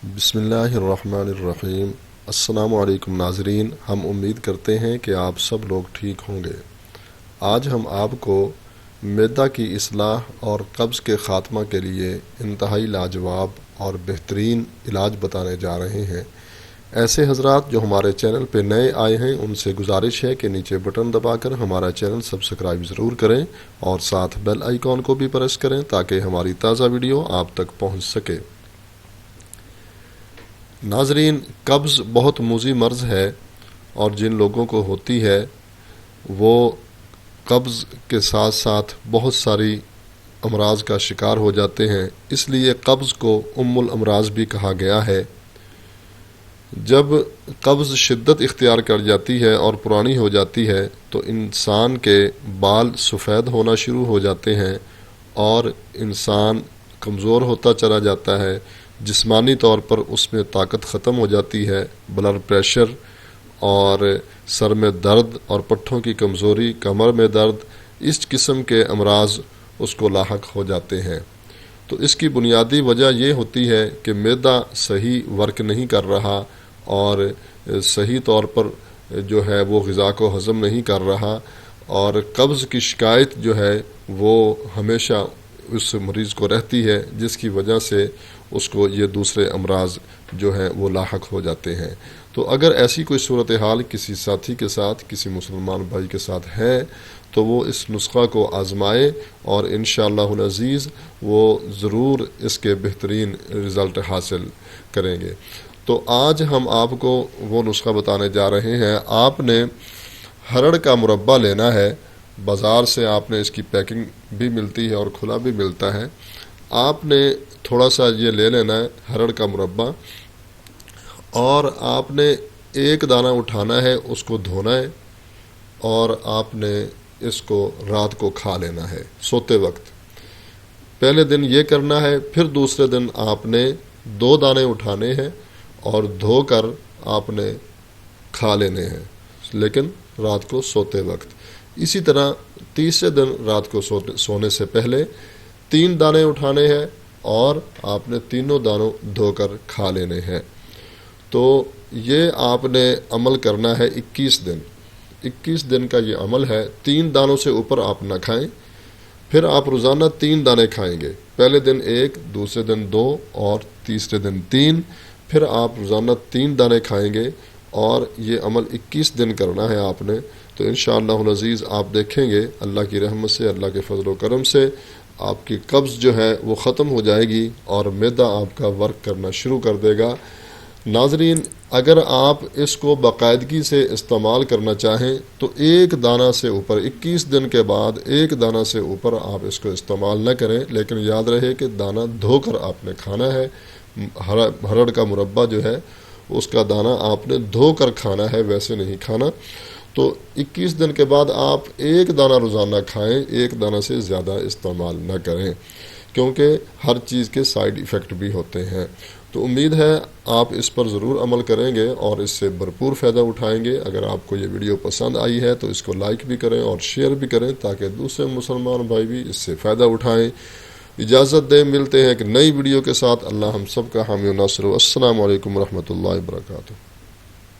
بسم اللہ الرحمن الرحیم۔ السلام علیکم ناظرین، ہم امید کرتے ہیں کہ آپ سب لوگ ٹھیک ہوں گے۔ آج ہم آپ کو معدہ کی اصلاح اور قبض کے خاتمہ کے لیے انتہائی لاجواب اور بہترین علاج بتانے جا رہے ہیں۔ ایسے حضرات جو ہمارے چینل پہ نئے آئے ہیں ان سے گزارش ہے کہ نیچے بٹن دبا کر ہمارا چینل سبسکرائب ضرور کریں اور ساتھ بیل آئیکن کو بھی پریس کریں تاکہ ہماری تازہ ویڈیو آپ تک پہنچ سکے۔ ناظرین، قبض بہت موذی مرض ہے اور جن لوگوں کو ہوتی ہے وہ قبض کے ساتھ ساتھ بہت ساری امراض کا شکار ہو جاتے ہیں۔ اس لیے قبض کو ام الامراض بھی کہا گیا ہے۔ جب قبض شدت اختیار کر جاتی ہے اور پرانی ہو جاتی ہے تو انسان کے بال سفید ہونا شروع ہو جاتے ہیں اور انسان کمزور ہوتا چلا جاتا ہے۔ جسمانی طور پر اس میں طاقت ختم ہو جاتی ہے۔ بلڈ پریشر اور سر میں درد اور پٹھوں کی کمزوری، کمر میں درد، اس قسم کے امراض اس کو لاحق ہو جاتے ہیں۔ تو اس کی بنیادی وجہ یہ ہوتی ہے کہ معدہ صحیح ورک نہیں کر رہا اور صحیح طور پر جو ہے وہ غذا کو ہضم نہیں کر رہا، اور قبض کی شکایت جو ہے وہ ہمیشہ اس مریض کو رہتی ہے، جس کی وجہ سے اس کو یہ دوسرے امراض جو ہیں وہ لاحق ہو جاتے ہیں۔ تو اگر ایسی کوئی صورتحال کسی ساتھی کے ساتھ، کسی مسلمان بھائی کے ساتھ ہے تو وہ اس نسخہ کو آزمائے اور انشاءاللہ العزیز وہ ضرور اس کے بہترین رزلٹ حاصل کریں گے۔ تو آج ہم آپ کو وہ نسخہ بتانے جا رہے ہیں۔ آپ نے ہرڑ کا مربع لینا ہے۔ بازار سے آپ نے اس کی پیکنگ بھی ملتی ہے اور کھلا بھی ملتا ہے۔ آپ نے تھوڑا سا یہ لے لینا ہے ہرڑ کا مربع، اور آپ نے ایک دانہ اٹھانا ہے، اس کو دھونا ہے اور آپ نے اس کو رات کو کھا لینا ہے سوتے وقت۔ پہلے دن یہ کرنا ہے، پھر دوسرے دن آپ نے 2 دانے اٹھانے ہیں اور دھو کر آپ نے کھا لینے ہیں، لیکن رات کو سوتے وقت۔ اسی طرح تیسرے دن رات کو سونے سے پہلے 3 دانے اٹھانے ہیں اور آپ نے تینوں دانوں دھو کر کھا لینے ہیں۔ تو یہ آپ نے عمل کرنا ہے 21 دن۔ 21 دن کا یہ عمل ہے۔ 3 دانوں سے اوپر آپ نہ کھائیں، پھر آپ روزانہ 3 دانے کھائیں گے۔ پہلے دن 1، دوسرے دن 2 اور تیسرے دن 3، پھر آپ روزانہ 3 دانے کھائیں گے، اور یہ عمل 21 دن کرنا ہے آپ نے۔ تو انشاءاللہ العزیز آپ دیکھیں گے اللہ کی رحمت سے، اللہ کے فضل و کرم سے آپ کی قبض جو ہے وہ ختم ہو جائے گی اور معدہ آپ کا ورک کرنا شروع کر دے گا۔ ناظرین، اگر آپ اس کو باقاعدگی سے استعمال کرنا چاہیں تو 1 دانہ سے اوپر 21 دن کے بعد 1 دانہ سے اوپر آپ اس کو استعمال نہ کریں، لیکن یاد رہے کہ دانہ دھو کر آپ نے کھانا ہے۔ ہرڑ کا مربع جو ہے اس کا دانہ آپ نے دھو کر کھانا ہے، ویسے نہیں کھانا۔ تو 21 دن کے بعد آپ 1 دانہ روزانہ کھائیں، 1 دانہ سے زیادہ استعمال نہ کریں، کیونکہ ہر چیز کے سائیڈ ایفیکٹ بھی ہوتے ہیں۔ تو امید ہے آپ اس پر ضرور عمل کریں گے اور اس سے بھرپور فائدہ اٹھائیں گے۔ اگر آپ کو یہ ویڈیو پسند آئی ہے تو اس کو لائک بھی کریں اور شیئر بھی کریں تاکہ دوسرے مسلمان بھائی بھی اس سے فائدہ اٹھائیں۔ اجازت دیں، ملتے ہیں ایک نئی ویڈیو کے ساتھ۔ اللہ ہم سب کا حامی و ناصر۔ السلام علیکم ورحمۃ اللہ وبرکاتہ۔